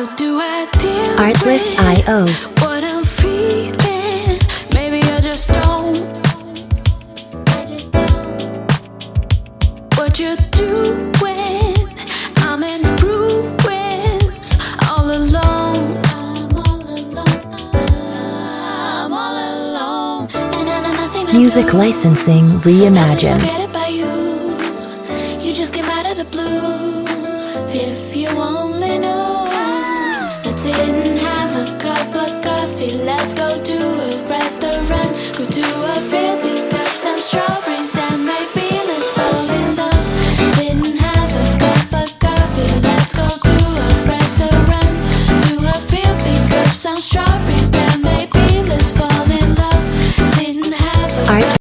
How do I deal Artlist.io. with what I'm feeling? Maybe I just don't. What you're doing, I'm in ruins, all alone. I'm all alone. And I know nothing to Music do. licensing reimagined. Forget about you. You just came out of the blue. If you only knew. Let's sit and have a cup of coffee. Let's go to a restaurant. Go to a field, pick up some strawberries. Then maybe let's fall in love. Sit and have a cup of coffee. Let's go to a restaurant. To a field, pick up some strawberries. Then maybe let's fall in love. Sit and have a Art cup